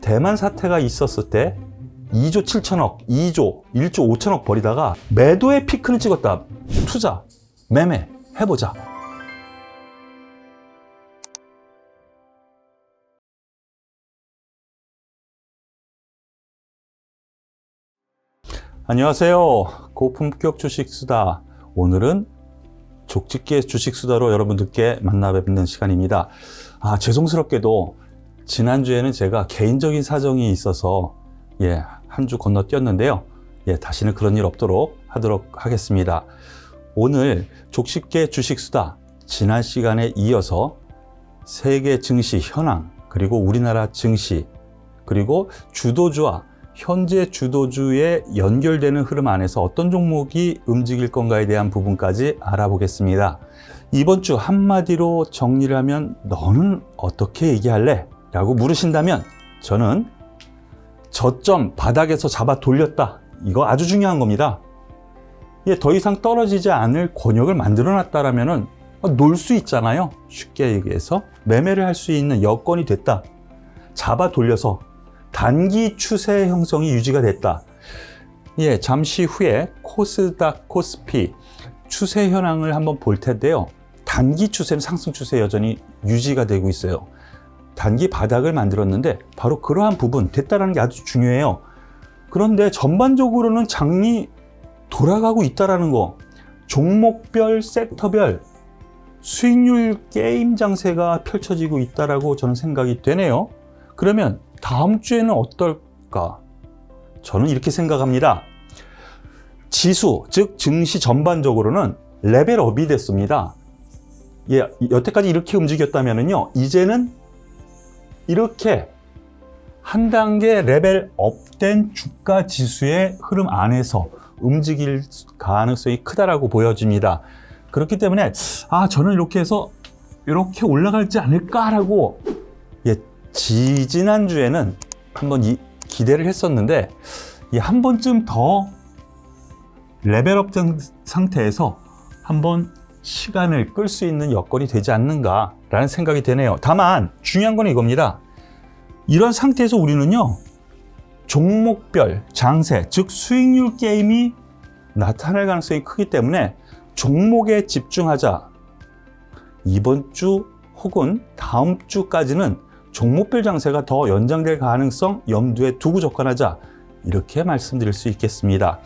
대만 사태가 있었을 때 2조 7천억, 2조, 1조 5천억 벌이다가 매도의 피크는 찍었다. 투자, 매매 해보자. 안녕하세요. 고품격 주식수다. 오늘은 족집게 주식수다로 여러분들께 만나 뵙는 시간입니다. 죄송스럽게도 지난주에는 제가 개인적인 사정이 있어서 한 주 건너뛰었는데요. 다시는 그런 일 없도록 하도록 하겠습니다. 오늘 족집게 주식수다 지난 시간에 이어서 세계 증시 현황, 그리고 우리나라 증시, 그리고 주도주와 현재 주도주에 연결되는 흐름 안에서 어떤 종목이 움직일 건가에 대한 부분까지 알아보겠습니다. 이번 주 한마디로 정리를 하면 너는 어떻게 얘기할래? 라고 물으신다면 저는 저점 바닥에서 잡아 돌렸다. 이거 아주 중요한 겁니다. 더 이상 떨어지지 않을 권역을 만들어 놨다라면 놀 수 있잖아요. 쉽게 얘기해서 매매를 할 수 있는 여건이 됐다. 잡아 돌려서 단기 추세 형성이 유지가 됐다. 잠시 후에 코스닥, 코스피 추세 현황을 한번 볼 텐데요. 단기 추세는 상승 추세 여전히 유지가 되고 있어요. 단기 바닥을 만들었는데 바로 그러한 부분 됐다라는 게 아주 중요해요. 그런데 전반적으로는 장이 돌아가고 있다라는 거, 종목별, 섹터별 수익률 게임 장세가 펼쳐지고 있다라고 저는 생각이 되네요. 그러면 다음 주에는 어떨까? 저는 이렇게 생각합니다. 지수, 즉 증시 전반적으로는 레벨업이 됐습니다. 여태까지 이렇게 움직였다면요, 이제는 이렇게 한 단계 레벨업된 주가 지수의 흐름 안에서 움직일 가능성이 크다라고 보여집니다. 그렇기 때문에 저는 이렇게 해서 이렇게 올라갈지 않을까라고 지난주에는 한번 기대를 했었는데 한 번쯤 더 레벨업된 상태에서 한번 시간을 끌 수 있는 여건이 되지 않는가라는 생각이 되네요. 다만 중요한 건 이겁니다. 이런 상태에서 우리는요, 종목별 장세, 즉 수익률 게임이 나타날 가능성이 크기 때문에 종목에 집중하자. 이번 주 혹은 다음 주까지는 종목별 장세가 더 연장될 가능성 염두에 두고 접근하자. 이렇게 말씀드릴 수 있겠습니다.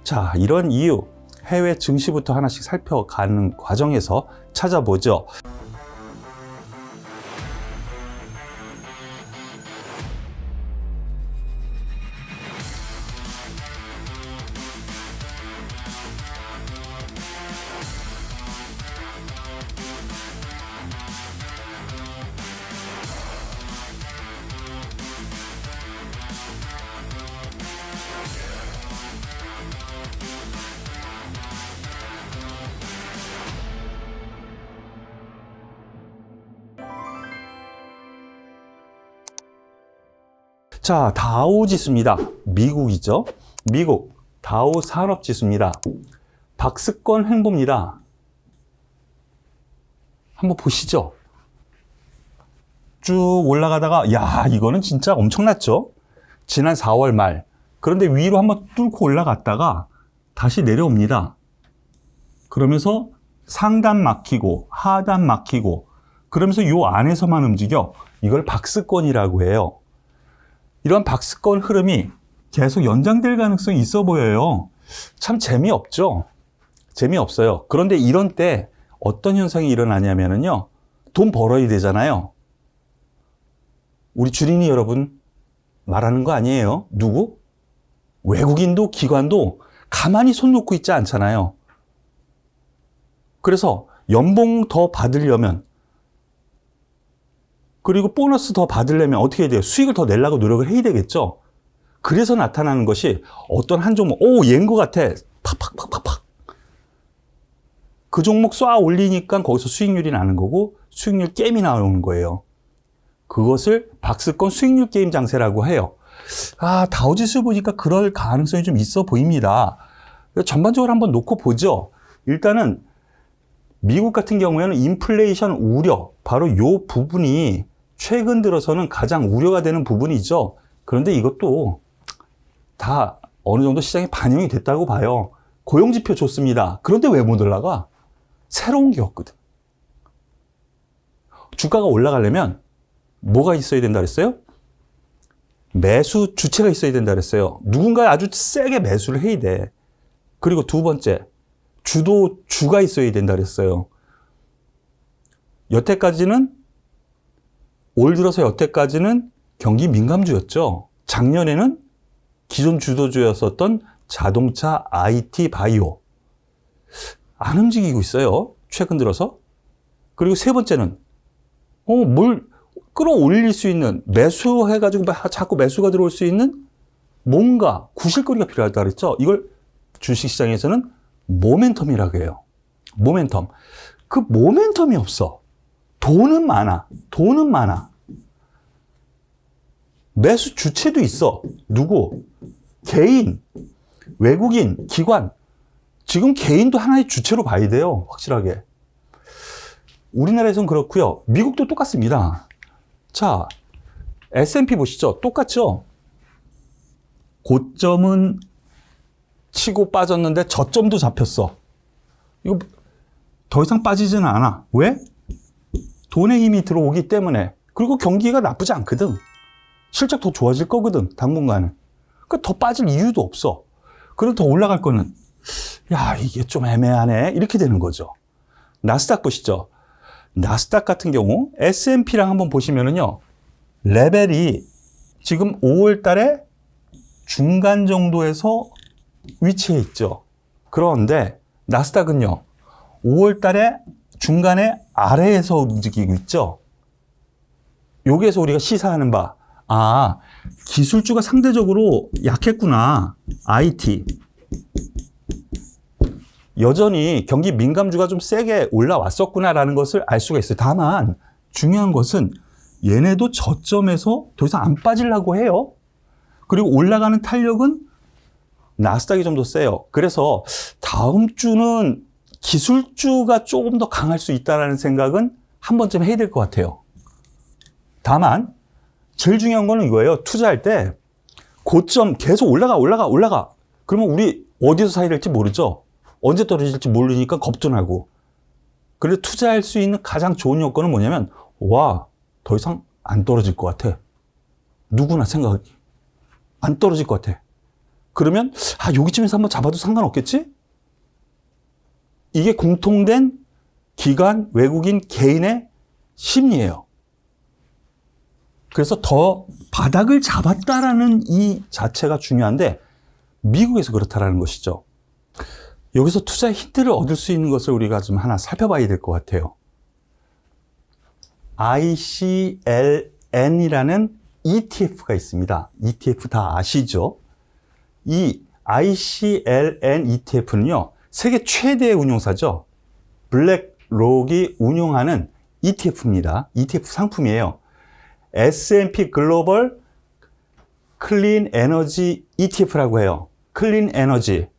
자, 이런 이유, 해외 증시부터 하나씩 살펴가는 과정에서 찾아보죠. 자, 다우 지수입니다. 미국이죠. 미국 다우 산업 지수입니다. 박스권 횡보입니다. 한번 보시죠. 쭉 올라가다가 이거는 진짜 엄청났죠. 지난 4월 말. 그런데 위로 한번 뚫고 올라갔다가 다시 내려옵니다. 그러면서 상단 막히고 하단 막히고, 그러면서 요 안에서만 움직여. 이걸 박스권이라고 해요. 이런 박스권 흐름이 계속 연장될 가능성이 있어 보여요. 참 재미없죠? 재미없어요. 그런데 이런 때 어떤 현상이 일어나냐면요, 돈 벌어야 되잖아요. 우리 주린이 여러분 말하는 거 아니에요? 누구? 외국인도 기관도 가만히 손 놓고 있지 않잖아요. 그래서 연봉 더 받으려면, 그리고 보너스 더 받으려면 어떻게 해야 돼요? 수익을 더 내려고 노력을 해야 되겠죠? 그래서 나타나는 것이 어떤 한 종목, 얘인 것 같아. 팍팍팍팍팍. 그 종목 쏴 올리니까 거기서 수익률이 나는 거고, 수익률 게임이 나오는 거예요. 그것을 박스권 수익률 게임 장세라고 해요. 다우지수 보니까 그럴 가능성이 좀 있어 보입니다. 전반적으로 한번 놓고 보죠. 일단은 미국 같은 경우에는 인플레이션 우려, 바로 이 부분이 최근 들어서는 가장 우려가 되는 부분이죠. 그런데 이것도 다 어느 정도 시장에 반영이 됐다고 봐요. 고용지표 좋습니다. 그런데 왜 못 올라가? 새로운 게 없거든. 주가가 올라가려면 뭐가 있어야 된다 그랬어요? 매수 주체가 있어야 된다 그랬어요. 누군가 아주 세게 매수를 해야 돼. 그리고 두 번째, 주가 있어야 된다 그랬어요. 올 들어서 여태까지는 경기 민감주였죠. 작년에는 기존 주도주였었던 자동차, IT, 바이오. 안 움직이고 있어요. 최근 들어서. 그리고 세 번째는, 뭘 끌어올릴 수 있는, 매수해가지고 자꾸 매수가 들어올 수 있는 뭔가 구실거리가 필요하다 그랬죠. 이걸 주식시장에서는 모멘텀이라고 해요. 모멘텀. 그 모멘텀이 없어. 돈은 많아. 매수 주체도 있어. 누구? 개인, 외국인, 기관. 지금 개인도 하나의 주체로 봐야 돼요. 확실하게. 우리나라에서는 그렇고요. 미국도 똑같습니다. 자, S&P 보시죠. 똑같죠? 고점은 치고 빠졌는데 저점도 잡혔어. 이거 더 이상 빠지지는 않아. 왜? 돈의 힘이 들어오기 때문에. 그리고 경기가 나쁘지 않거든. 실적 더 좋아질 거거든, 당분간은. 그러니까 더 빠질 이유도 없어. 그래도 더 올라갈 거는, 야, 이게 좀 애매하네. 이렇게 되는 거죠. 나스닥 보시죠. 나스닥 같은 경우 S&P랑 한번 보시면은요, 레벨이 지금 5월 달에 중간 정도에서 위치해 있죠. 그런데 나스닥은요, 5월 달에 중간에 아래에서 움직이고 있죠. 여기에서 우리가 시사하는 바, 기술주가 상대적으로 약했구나. IT. 여전히 경기 민감주가 좀 세게 올라왔었구나라는 것을 알 수가 있어요. 다만 중요한 것은 얘네도 저점에서 더 이상 안 빠지려고 해요. 그리고 올라가는 탄력은 나스닥이 좀 더 세요. 그래서 다음 주는 기술주가 조금 더 강할 수 있다는 생각은 한 번쯤 해야 될 것 같아요. 다만 제일 중요한 거는 이거예요. 투자할 때 고점 계속 올라가. 그러면 우리 어디서 사야 될지 모르죠. 언제 떨어질지 모르니까 겁도 그래도 투자할 수 있는 가장 좋은 여건은 뭐냐면, 더 이상 안 떨어질 것 같아. 누구나 생각하기. 안 떨어질 것 같아. 그러면 여기쯤에서 한번 잡아도 상관없겠지? 이게 공통된 기관, 외국인, 개인의 심리예요. 그래서 더 바닥을 잡았다라는 이 자체가 중요한데, 미국에서 그렇다라는 것이죠. 여기서 투자의 힌트를 얻을 수 있는 것을 우리가 좀 하나 살펴봐야 될 것 같아요. ICLN이라는 ETF가 있습니다. ETF 다 아시죠? 이 ICLN ETF는요, 세계 최대의 운용사죠. 블랙록이 운용하는 ETF입니다. ETF 상품이에요. S&P 글로벌 클린 에너지 ETF라고 해요. 클린 에너지.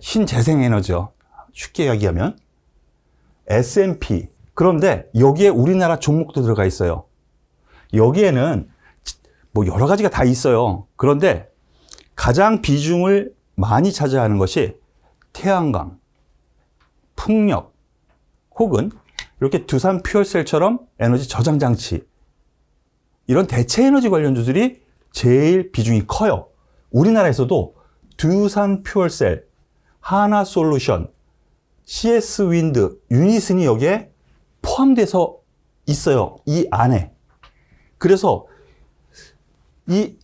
신재생 에너지요. 쉽게 이야기하면. S&P. 그런데 여기에 우리나라 종목도 들어가 있어요. 여기에는 뭐 여러 가지가 다 있어요. 그런데 가장 비중을 많이 차지하는 것이 태양광, 풍력, 혹은 이렇게 두산 퓨얼셀처럼 에너지 저장 장치, 이런 대체 에너지 관련주들이 제일 비중이 커요. 우리나라에서도 두산 퓨얼셀, 하나솔루션, CS 윈드, 유니슨이 여기에 포함돼서 있어요. 이 안에. 그래서 이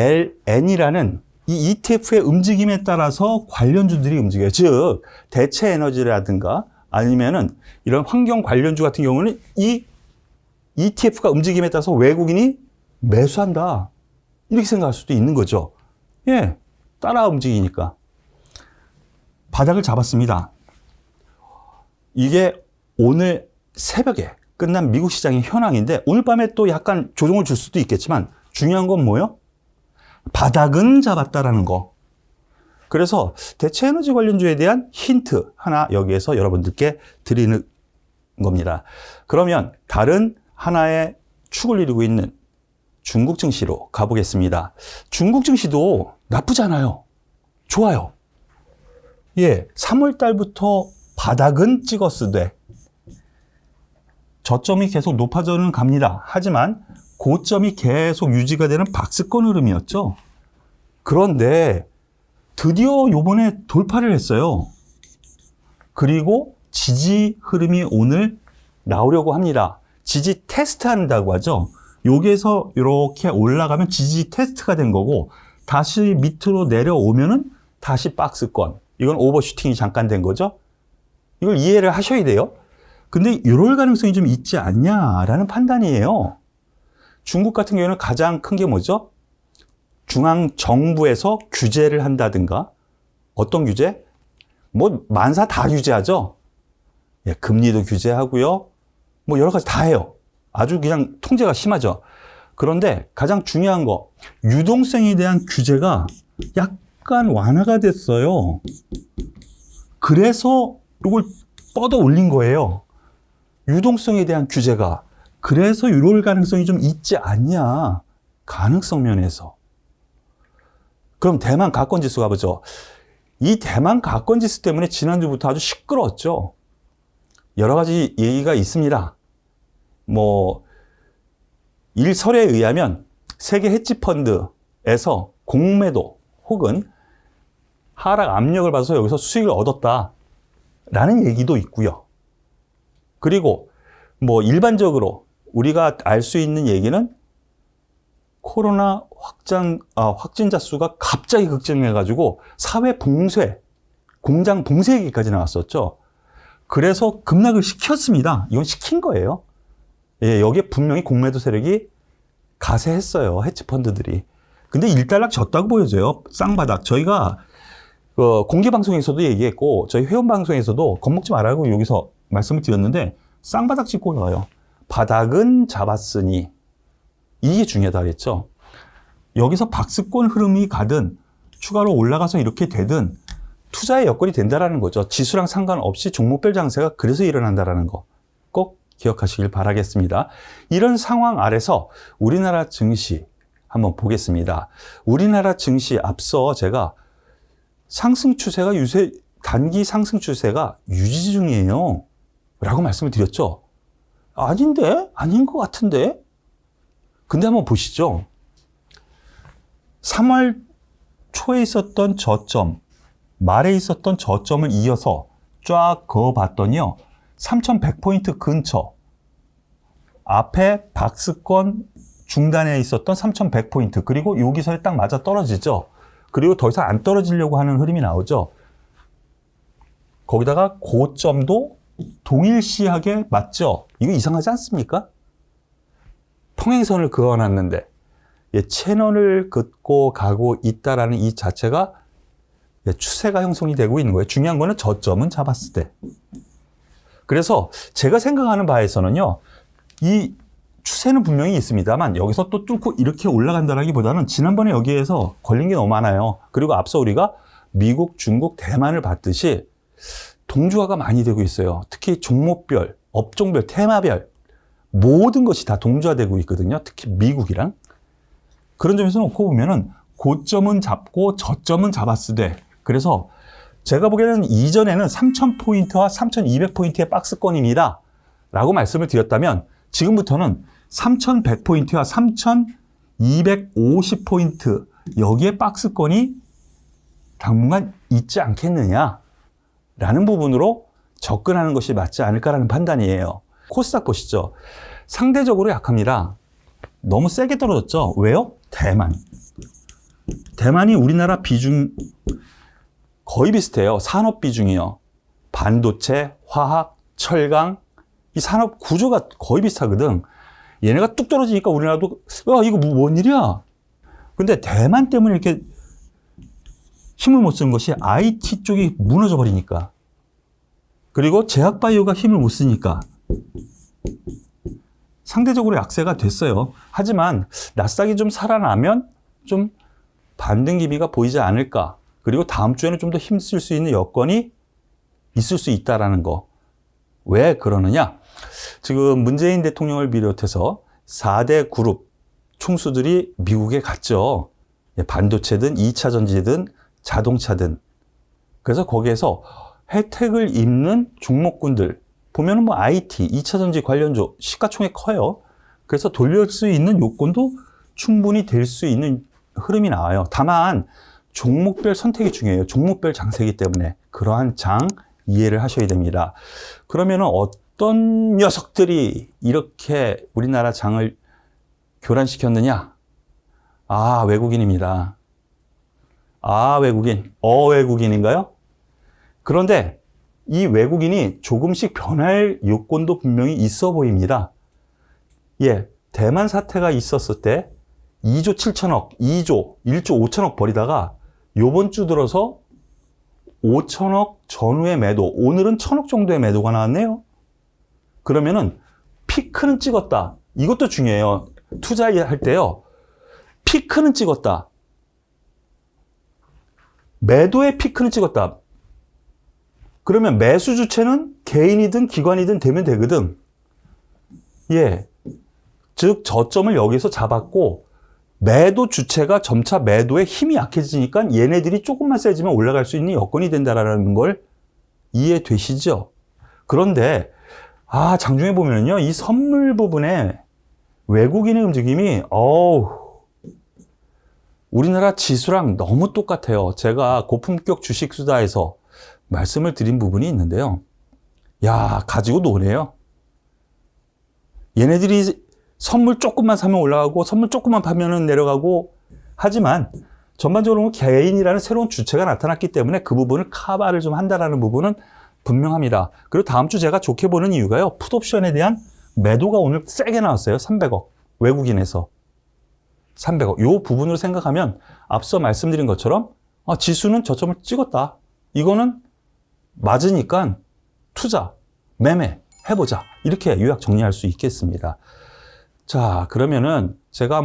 ICLN이라는 이 ETF의 움직임에 따라서 관련주들이 움직여요. 즉, 대체 에너지라든가 아니면은 이런 환경 관련주 같은 경우는 이 ETF가 움직임에 따라서 외국인이 매수한다. 이렇게 생각할 수도 있는 거죠. 따라 움직이니까. 바닥을 잡았습니다. 이게 오늘 새벽에 끝난 미국 시장의 현황인데, 오늘 밤에 또 약간 조정을 줄 수도 있겠지만, 중요한 건 뭐예요? 바닥은 잡았다라는 거. 그래서 대체 에너지 관련주에 대한 힌트 하나 여기에서 여러분들께 드리는 겁니다. 그러면 다른 하나의 축을 이루고 있는 중국 증시로 가보겠습니다. 중국 증시도 나쁘지 않아요. 좋아요. 예, 3월 달부터 바닥은 찍었으되 저점이 계속 높아져는 갑니다. 하지만 고점이 계속 유지가 되는 박스권 흐름이었죠. 그런데 드디어 요번에 돌파를 했어요. 그리고 지지 흐름이 오늘 나오려고 합니다. 지지 테스트 한다고 하죠. 여기에서 이렇게 올라가면 지지 테스트가 된 거고, 다시 밑으로 내려오면은 다시 박스권. 이건 오버슈팅이 잠깐 된 거죠. 이걸 이해를 하셔야 돼요. 근데 이럴 가능성이 좀 있지 않냐라는 판단이에요. 중국 같은 경우에는 가장 큰 게 뭐죠? 중앙 정부에서 규제를 한다든가. 어떤 규제? 뭐 만사 다 규제하죠. 예, 금리도 규제하고요. 뭐 여러 가지 다 해요. 아주 그냥 통제가 심하죠. 그런데 가장 중요한 거, 유동성에 대한 규제가 약간 완화가 됐어요. 그래서 이걸 뻗어 올린 거예요. 유동성에 대한 규제가. 그래서 이럴 가능성이 좀 있지 않냐. 가능성 면에서. 그럼 대만 가권지수 가보죠. 이 대만 가권지수 때문에 지난주부터 아주 시끄러웠죠. 여러 가지 얘기가 있습니다. 뭐 일설에 의하면 세계 헤지펀드에서 공매도 혹은 하락 압력을 받아서 여기서 수익을 얻었다라는 얘기도 있고요. 그리고 뭐 일반적으로 우리가 알 수 있는 얘기는 코로나 확진자 수가 갑자기 급증해가지고 사회 봉쇄, 공장 봉쇄 얘기까지 나왔었죠. 그래서 급락을 시켰습니다. 이건 시킨 거예요. 예, 여기에 분명히 공매도 세력이 가세했어요. 헤지펀드들이. 근데 일단락 졌다고 보여져요. 쌍바닥. 저희가 공개 방송에서도 얘기했고 저희 회원 방송에서도 겁먹지 말라고 여기서 말씀을 드렸는데 쌍바닥 짚고 나와요. 바닥은 잡았으니 이게 중요하다 그랬죠. 여기서 박스권 흐름이 가든 추가로 올라가서 이렇게 되든 투자의 여건이 된다라는 거죠. 지수랑 상관없이 종목별 장세가 그래서 일어난다라는 거 꼭 기억하시길 바라겠습니다. 이런 상황 아래서 우리나라 증시 한번 보겠습니다. 우리나라 증시 앞서 제가 상승 추세가 단기 상승 추세가 유지 중이에요 라고 말씀을 드렸죠. 아닌데? 아닌 것 같은데? 근데 한번 보시죠. 3월 초에 있었던 저점, 말에 있었던 저점을 이어서 쫙 그어봤더니요. 3100포인트 근처, 앞에 박스권 중단에 있었던 3100포인트, 그리고 여기서 딱 맞아 떨어지죠. 그리고 더 이상 안 떨어지려고 하는 흐름이 나오죠. 거기다가 고점도 동일시하게 맞죠. 이거 이상하지 않습니까? 평행선을 그어놨는데 채널을 긋고 가고 있다라는 이 자체가 추세가 형성이 되고 있는 거예요. 중요한 거는 저점은 잡았을 때. 그래서 제가 생각하는 바에서는요, 이 추세는 분명히 있습니다만 여기서 또 뚫고 이렇게 올라간다라기보다는 지난번에 여기에서 걸린 게 너무 많아요. 그리고 앞서 우리가 미국, 중국, 대만을 봤듯이 동주화가 많이 되고 있어요. 특히 종목별, 업종별, 테마별 모든 것이 다 동주화되고 있거든요. 특히 미국이랑. 그런 점에서 놓고 보면은 고점은 잡고 저점은 잡았으되, 그래서 제가 보기에는 이전에는 3000포인트와 3200포인트의 박스권입니다 라고 말씀을 드렸다면 지금부터는 3100포인트와 3250포인트 여기에 박스권이 당분간 있지 않겠느냐 라는 부분으로 접근하는 것이 맞지 않을까라는 판단이에요. 코스닥 보시죠. 상대적으로 약합니다. 너무 세게 떨어졌죠. 왜요? 대만이 우리나라 비중 거의 비슷해요. 산업 비중이요. 반도체, 화학, 철강 이 산업 구조가 거의 비슷하거든. 얘네가 뚝 떨어지니까 우리나라도 이거 뭔 일이야? 근데 대만 때문에 이렇게 힘을 못 쓰는 것이 IT 쪽이 무너져 버리니까. 그리고 제약바이오가 힘을 못 쓰니까 상대적으로 약세가 됐어요. 하지만 나스닥이 좀 살아나면 좀 반등 기미가 보이지 않을까. 그리고 다음 주에는 좀 더 힘쓸 수 있는 여건이 있을 수 있다라는 거. 왜 그러느냐? 지금 문재인 대통령을 비롯해서 4대 그룹 총수들이 미국에 갔죠. 반도체든 2차 전지든 자동차든. 그래서 거기에서 혜택을 입는 종목군들 보면은 뭐 IT, 2차 전지 관련주 시가총액 커요. 그래서 돌릴 수 있는 요건도 충분히 될 수 있는 흐름이 나와요. 다만 종목별 선택이 중요해요. 종목별 장세이기 때문에 그러한 장 이해를 하셔야 됩니다. 그러면은 어떤 녀석들이 이렇게 우리나라 장을 교란시켰느냐? 아, 외국인입니다. 아, 외국인. 외국인인가요? 그런데 이 외국인이 조금씩 변할 요건도 분명히 있어 보입니다. 예, 대만 사태가 있었을 때 2조 7천억, 1조 5천억 버리다가 요번 주 들어서 5천억 전후의 매도, 오늘은 1천억 정도의 매도가 나왔네요. 그러면은 피크는 찍었다. 이것도 중요해요. 투자할 때요. 피크는 찍었다. 매도의 피크는 찍었다. 그러면 매수 주체는 개인이든 기관이든 되면 되거든. 예. 즉, 저점을 여기서 잡았고, 매도 주체가 점차 매도의 힘이 약해지니까 얘네들이 조금만 세지면 올라갈 수 있는 여건이 된다라는 걸 이해되시죠? 그런데, 장중에 보면요. 이 선물 부분에 외국인의 움직임이, 우리나라 지수랑 너무 똑같아요. 제가 고품격 주식 수다에서 말씀을 드린 부분이 있는데요. 야, 가지고 노네요. 얘네들이 선물 조금만 사면 올라가고 선물 조금만 파면은 내려가고 하지만 전반적으로 개인이라는 새로운 주체가 나타났기 때문에 그 부분을 커버를 좀 한다라는 부분은 분명합니다. 그리고 다음 주 제가 좋게 보는 이유가요. 풋옵션에 대한 매도가 오늘 세게 나왔어요. 300억. 외국인에서. 300억. 이 부분으로 생각하면 앞서 말씀드린 것처럼 지수는 저점을 찍었다. 이거는 맞으니까 투자, 매매 해보자. 이렇게 요약 정리할 수 있겠습니다. 자, 그러면은 제가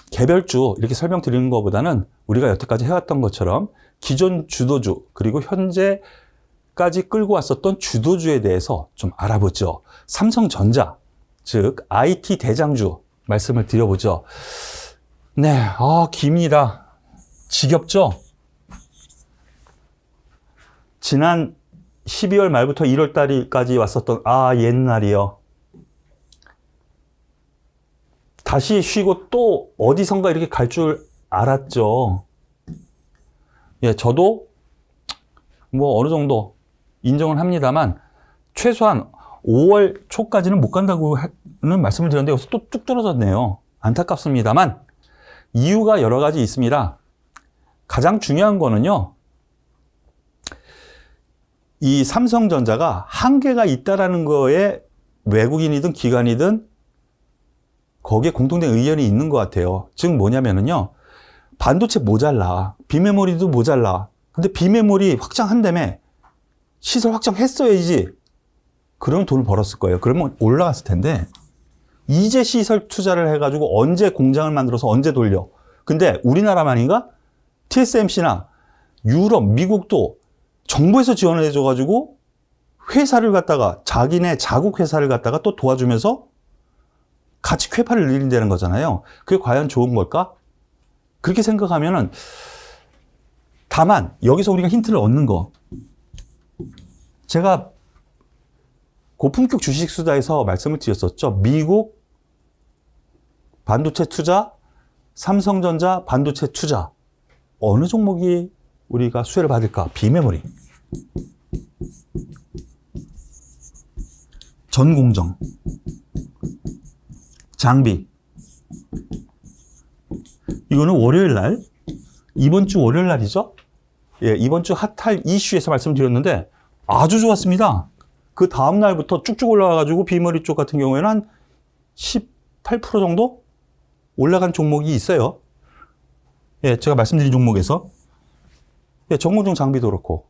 개별주 이렇게 설명드리는 것보다는 우리가 여태까지 해왔던 것처럼 기존 주도주 그리고 현재까지 끌고 왔었던 주도주에 대해서 좀 알아보죠. 삼성전자, 즉 IT 대장주 말씀을 드려보죠. 네, 깁니다. 지겹죠? 지난 12월 말부터 1월 달까지 왔었던 옛날이요. 다시 쉬고 또 어디선가 이렇게 갈 줄 알았죠. 예, 저도 어느 정도 인정을 합니다만 최소한 5월 초까지는 못 간다고 하는 말씀을 드렸는데 여기서 또 뚝 떨어졌네요. 안타깝습니다만 이유가 여러 가지 있습니다. 가장 중요한 거는요. 이 삼성전자가 한계가 있다라는 거에 외국인이든 기관이든 거기에 공통된 의견이 있는 것 같아요. 즉 뭐냐면은요. 반도체 모자라. 비메모리도 모자라. 근데 비메모리 확장한다며 시설 확장했어야지. 그러면 돈을 벌었을 거예요. 그러면 올라갔을 텐데 이제 시설 투자를 해가지고 언제 공장을 만들어서 언제 돌려. 근데 우리나라만인가? TSMC나 유럽, 미국도 정부에서 지원을 해줘가지고 회사를 갖다가 자기네 자국 회사를 갖다가 또 도와주면서 같이 쾌파를 늘린다는 거잖아요. 그게 과연 좋은 걸까? 그렇게 생각하면은 다만 여기서 우리가 힌트를 얻는 거 제가 고품격 주식 수다에서 말씀을 드렸었죠. 미국 반도체 투자, 삼성전자 반도체 투자 어느 종목이 우리가 수혜를 받을까? 비메모리, 전공정, 장비. 이거는 월요일 날, 이번 주 월요일 날이죠? 예, 이번 주 핫할 이슈에서 말씀드렸는데 아주 좋았습니다. 그 다음 날부터 쭉쭉 올라와가지고 비메모리 쪽 같은 경우에는 한 18% 정도 올라간 종목이 있어요. 예, 제가 말씀드린 종목에서. 예, 전공정 장비도 그렇고.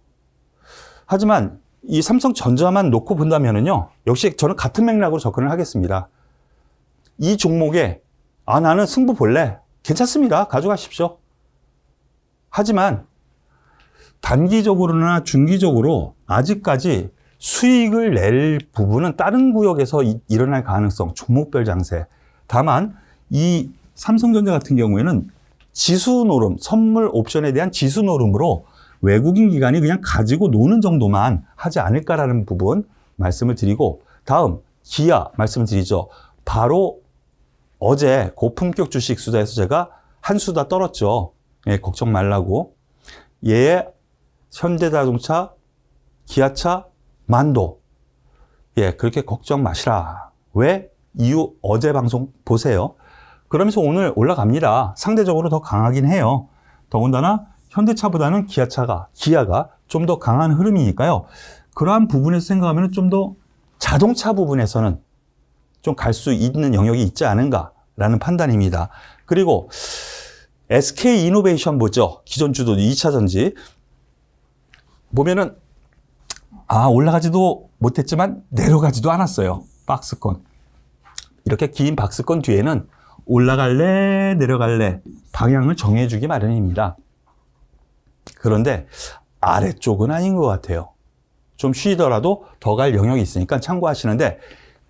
하지만 이 삼성전자만 놓고 본다면은요, 역시 저는 같은 맥락으로 접근을 하겠습니다. 이 종목에, 나는 승부 볼래. 괜찮습니다. 가져가십시오. 하지만 단기적으로나 중기적으로 아직까지 수익을 낼 부분은 다른 구역에서 일어날 가능성, 종목별 장세. 다만 이 삼성전자 같은 경우에는 지수 노름, 선물 옵션에 대한 지수 노름으로 외국인 기관이 그냥 가지고 노는 정도만 하지 않을까라는 부분 말씀을 드리고, 다음 기아 말씀을 드리죠. 바로 어제 고품격 주식 수다에서 제가 한 수다 떨었죠. 예, 걱정 말라고. 얘 현대자동차, 기아차, 만도. 예, 그렇게 걱정 마시라. 왜? 이유 어제 방송 보세요. 그러면서 오늘 올라갑니다. 상대적으로 더 강하긴 해요. 더군다나 현대차보다는 기아가 좀 더 강한 흐름이니까요. 그러한 부분에서 생각하면 좀 더 자동차 부분에서는 좀 갈 수 있는 영역이 있지 않은가라는 판단입니다. 그리고 SK 이노베이션 보죠. 기존 주도 2차 전지. 보면은 올라가지도 못했지만 내려가지도 않았어요. 박스권. 이렇게 긴 박스권 뒤에는 올라갈래 내려갈래 방향을 정해주기 마련입니다. 그런데 아래쪽은 아닌 것 같아요. 좀 쉬더라도 더 갈 영역이 있으니까 참고하시는데,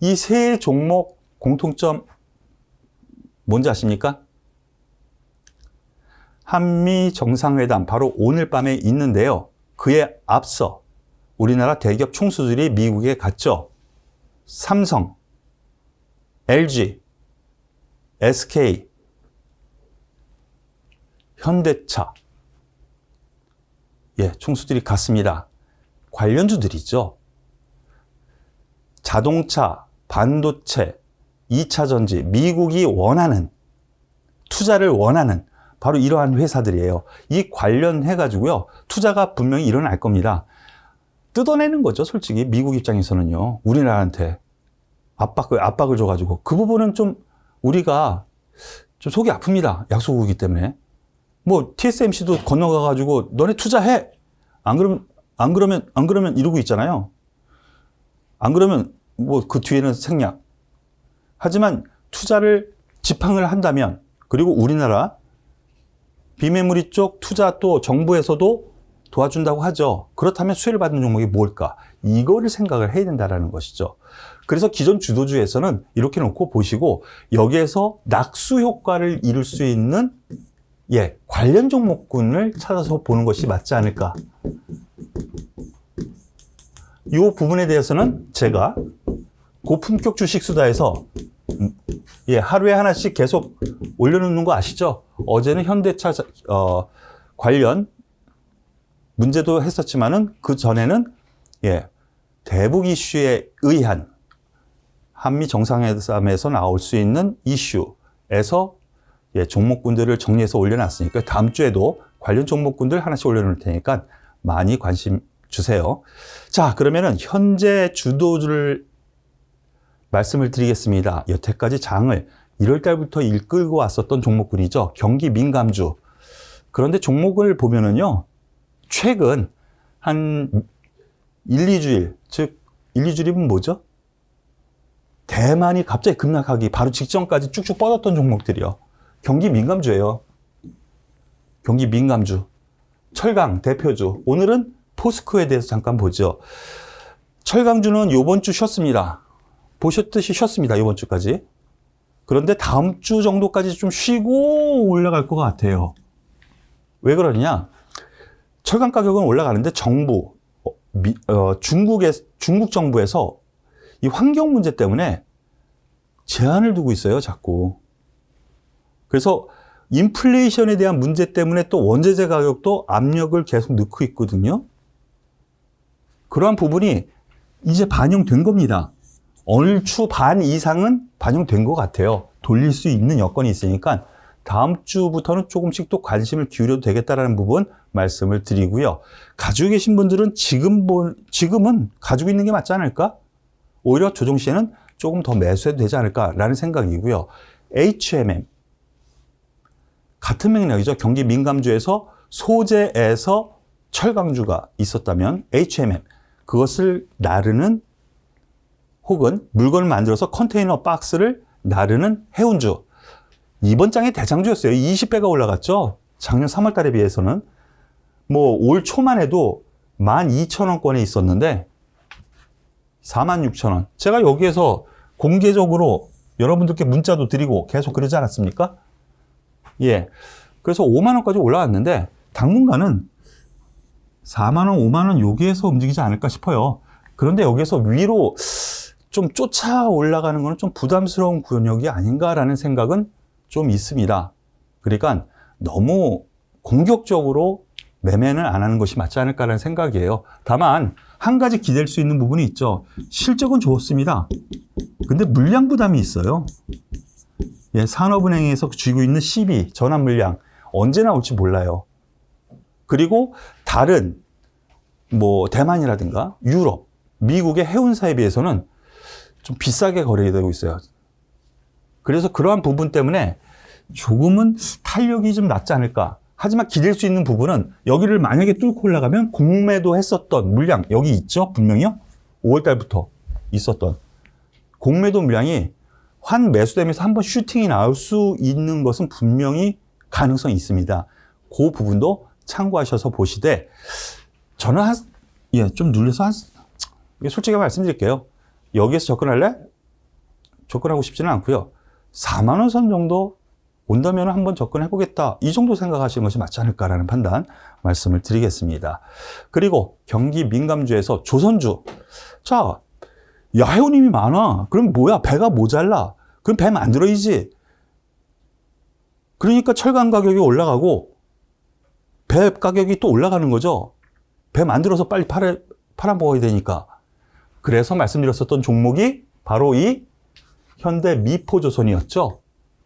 이 세 종목 공통점 뭔지 아십니까? 한미 정상회담 바로 오늘 밤에 있는데요. 그에 앞서 우리나라 대기업 총수들이 미국에 갔죠. 삼성, LG, SK, 현대차. 예, 총수들이 갔습니다. 관련주들이죠. 자동차, 반도체, 2차 전지, 미국이 원하는, 투자를 원하는 바로 이러한 회사들이에요. 이 관련해가지고요, 투자가 분명히 일어날 겁니다. 뜯어내는 거죠, 솔직히. 미국 입장에서는요. 우리나라한테 압박을 줘가지고. 그 부분은 좀 우리가 좀 속이 아픕니다. 약소국이기 때문에. 뭐 TSMC도 건너가가지고 너네 투자해. 안 그러면 이러고 있잖아요. 안 그러면 뭐 그 뒤에는 생략. 하지만 투자를 지팡을 한다면, 그리고 우리나라 비메모리 쪽 투자 또 정부에서도 도와준다고 하죠. 그렇다면 수혜를 받는 종목이 뭘까? 이거를 생각을 해야 된다는 것이죠. 그래서 기존 주도주에서는 이렇게 놓고 보시고, 여기에서 낙수 효과를 이룰 수 있는 관련 종목군을 찾아서 보는 것이 맞지 않을까. 이 부분에 대해서는 제가 고품격 주식 수다에서 하루에 하나씩 계속 올려놓는 거 아시죠? 어제는 현대차 관련 문제도 했었지만은 그 전에는 대북 이슈에 의한 한미 정상회담에서 나올 수 있는 이슈에서 종목군들을 정리해서 올려놨으니까 다음 주에도 관련 종목군들 하나씩 올려놓을 테니까 많이 관심 주세요. 자, 그러면은 현재 주도주를 말씀을 드리겠습니다. 여태까지 장을 1월 달부터 이끌고 왔었던 종목군이죠. 경기 민감주. 그런데 종목을 보면은요, 최근 한 1, 2주일, 즉 1, 2주일이면 뭐죠? 대만이 갑자기 급락하기 바로 직전까지 쭉쭉 뻗었던 종목들이요. 경기 민감주예요. 경기 민감주. 철강 대표주. 오늘은 포스코에 대해서 잠깐 보죠. 철강주는 이번 주 쉬었습니다. 보셨듯이 쉬었습니다. 이번 주까지. 그런데 다음 주 정도까지 좀 쉬고 올라갈 것 같아요. 왜 그러냐? 철강 가격은 올라가는데 정부, 중국 정부에서 이 환경 문제 때문에 제한을 두고 있어요, 자꾸. 그래서 인플레이션에 대한 문제 때문에 또 원재재 가격도 압력을 계속 넣고 있거든요. 그러한 부분이 이제 반영된 겁니다. 얼추 반 이상은 반영된 것 같아요. 돌릴 수 있는 여건이 있으니까 다음 주부터는 조금씩 또 관심을 기울여도 되겠다라는 부분 말씀을 드리고요. 가지고 계신 분들은 지금은 가지고 있는 게 맞지 않을까? 오히려 조정 시에는 조금 더 매수해도 되지 않을까라는 생각이고요. HMM. 같은 맥락이죠. 경기 민감주에서 소재에서 철강주가 있었다면 HMM. 그것을 나르는 혹은 물건을 만들어서 컨테이너 박스를 나르는 해운주. 이번 장의 대장주였어요. 20배가 올라갔죠. 작년 3월 달에 비해서는. 뭐 올 초만 해도 12,000원권에 있었는데 46,000원. 제가 여기에서 공개적으로 여러분들께 문자도 드리고 계속 그러지 않았습니까? 예. 그래서 5만 원까지 올라왔는데 당분간은 4만 원, 5만 원 여기에서 움직이지 않을까 싶어요. 그런데 여기에서 위로 좀 쫓아 올라가는 것은 좀 부담스러운 구역이 아닌가라는 생각은 좀 있습니다. 그러니까 너무 공격적으로 매매는 안 하는 것이 맞지 않을까라는 생각이에요. 다만 한 가지 기댈 수 있는 부분이 있죠. 실적은 좋습니다. 근데 물량 부담이 있어요. 예, 산업은행에서 쥐고 있는 CB, 전환 물량 언제 나올지 몰라요. 그리고 다른 뭐 대만이라든가 유럽, 미국의 해운사에 비해서는 좀 비싸게 거래되고 있어요. 그래서 그러한 부분 때문에 조금은 탄력이 좀 낮지 않을까. 하지만 기댈 수 있는 부분은 여기를 만약에 뚫고 올라가면 공매도 했었던 물량 여기 있죠? 분명히요. 5월 달부터 있었던 공매도 물량이 환 매수되면서 한번 슈팅이 나올 수 있는 것은 분명히 가능성이 있습니다. 그 부분도 참고하셔서 보시되 저는 좀 눌려서 솔직히 말씀드릴게요. 여기에서 접근할래? 접근하고 싶지는 않고요. 4만 원 선 정도 온다면 한번 접근해보겠다. 이 정도 생각하시는 것이 맞지 않을까라는 판단 말씀을 드리겠습니다. 그리고 경기 민감주에서 조선주. 자, 야해오님이 많아. 그럼 뭐야? 배가 모자라. 그럼 배 만들어야지. 그러니까 철강 가격이 올라가고 배 가격이 또 올라가는 거죠. 배 만들어서 빨리 팔아먹어야 되니까. 그래서 말씀드렸었던 종목이 바로 이 현대 미포조선이었죠.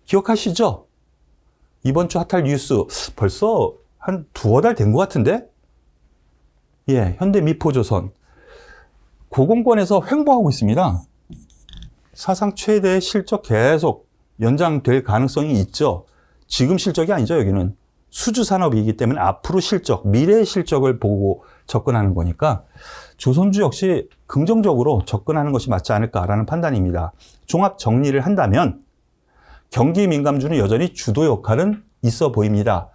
기억하시죠? 이번 주 핫할 뉴스 벌써 한 두어 달 된 것 같은데? 예, 현대 미포조선. 고공권에서 횡보하고 있습니다. 사상 최대의 실적 계속 연장될 가능성이 있죠. 지금 실적이 아니죠, 여기는. 수주 산업이기 때문에 앞으로 실적, 미래의 실적을 보고 접근하는 거니까 조선주 역시 긍정적으로 접근하는 것이 맞지 않을까라는 판단입니다. 종합 정리를 한다면 경기 민감주는 여전히 주도 역할은 있어 보입니다.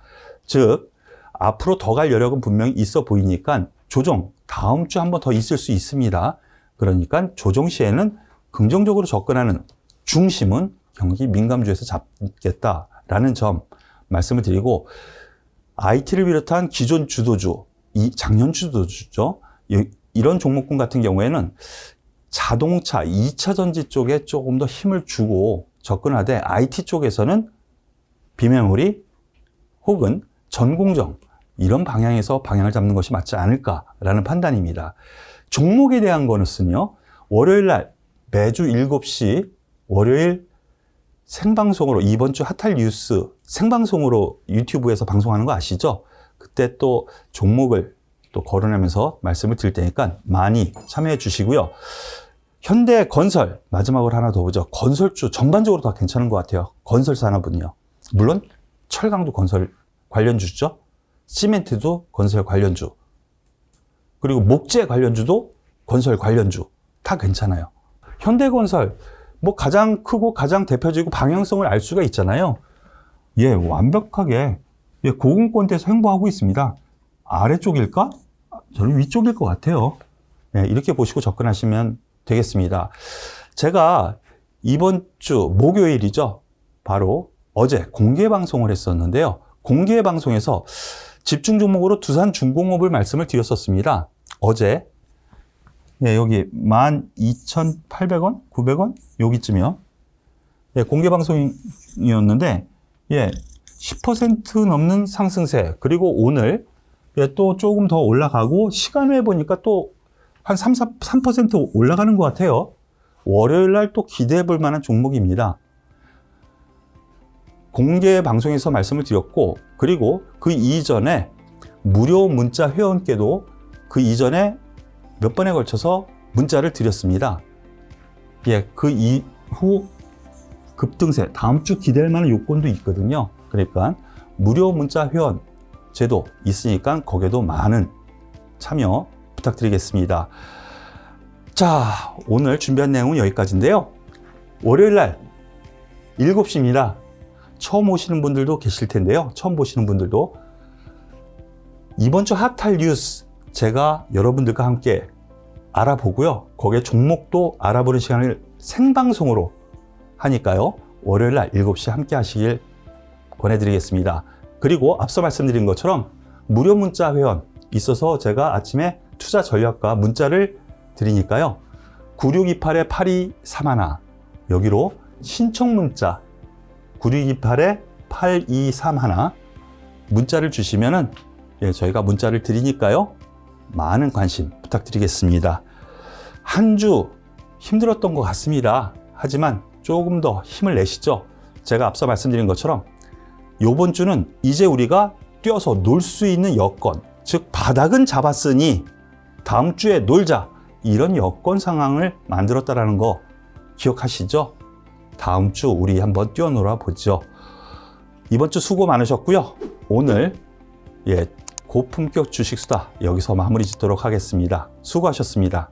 즉 앞으로 더 갈 여력은 분명히 있어 보이니까 조정 다음 주 한 번 더 있을 수 있습니다. 그러니까 조정 시에는 긍정적으로 접근하는 중심은 경기 민감주에서 잡겠다라는 점 말씀을 드리고 IT를 비롯한 기존 주도주, 작년 주도주죠. 이런 종목군 같은 경우에는 자동차, 2차 전지 쪽에 조금 더 힘을 주고 접근하되 IT 쪽에서는 비메모리 혹은 전공정 이런 방향에서 방향을 잡는 것이 맞지 않을까라는 판단입니다. 종목에 대한 것은요. 월요일 날 매주 7시 월요일 생방송으로 이번 주 핫할 뉴스 생방송으로 유튜브에서 방송하는 거 아시죠? 그때 또 종목을 또 거론하면서 말씀을 드릴 테니까 많이 참여해 주시고요. 현대건설 마지막으로 하나 더 보죠. 건설주 전반적으로 다 괜찮은 것 같아요. 건설 산업은요. 물론 철강도 건설 관련주죠. 시멘트도 건설 관련주. 그리고 목재 관련주도 건설 관련주. 다 괜찮아요. 현대건설 뭐 가장 크고 가장 대표적이고 방향성을 알 수가 있잖아요. 예, 완벽하게 고공권대에서 횡보하고 있습니다. 아래쪽일까? 저는 위쪽일 것 같아요. 예, 이렇게 보시고 접근하시면 되겠습니다. 제가 이번 주 목요일이죠. 바로 어제 공개 방송을 했었는데요. 공개 방송에서 집중 종목으로 두산중공업을 말씀을 드렸었습니다. 어제 예, 여기 12,800원? 900원? 여기쯤이요. 예, 공개 방송이었는데 예, 10% 넘는 상승세. 그리고 오늘 예, 또 조금 더 올라가고 시간 후에 보니까 또 한 3% 올라가는 것 같아요. 월요일 날 또 기대해 볼 만한 종목입니다. 공개 방송에서 말씀을 드렸고 그리고 그 이전에 무료 문자 회원께도 그 이전에 몇 번에 걸쳐서 문자를 드렸습니다. 예, 그 이후 급등세 다음 주 기대할 만한 요건도 있거든요. 그러니까 무료 문자 회원 제도 있으니까 거기에도 많은 참여 부탁드리겠습니다. 자, 오늘 준비한 내용은 여기까지인데요. 월요일 날 7시입니다. 처음 오시는 분들도 계실 텐데요. 처음 보시는 분들도 이번 주 핫할 뉴스 제가 여러분들과 함께 알아보고요. 거기에 종목도 알아보는 시간을 생방송으로 하니까요. 월요일 날 7시 함께 하시길 권해드리겠습니다. 그리고 앞서 말씀드린 것처럼 무료 문자 회원 있어서 제가 아침에 투자 전략과 문자를 드리니까요. 9628-8231 여기로 신청 문자 9628-8231 문자를 주시면은 저희가 문자를 드리니까요. 많은 관심 부탁드리겠습니다. 한 주 힘들었던 것 같습니다. 하지만 조금 더 힘을 내시죠. 제가 앞서 말씀드린 것처럼 이번 주는 이제 우리가 뛰어서 놀 수 있는 여건, 즉 바닥은 잡았으니 다음 주에 놀자, 이런 여건 상황을 만들었다라는 거 기억하시죠? 다음 주 우리 한번 뛰어놀아 보죠. 이번 주 수고 많으셨고요. 오늘 고품격 주식수다 여기서 마무리 짓도록 하겠습니다. 수고하셨습니다.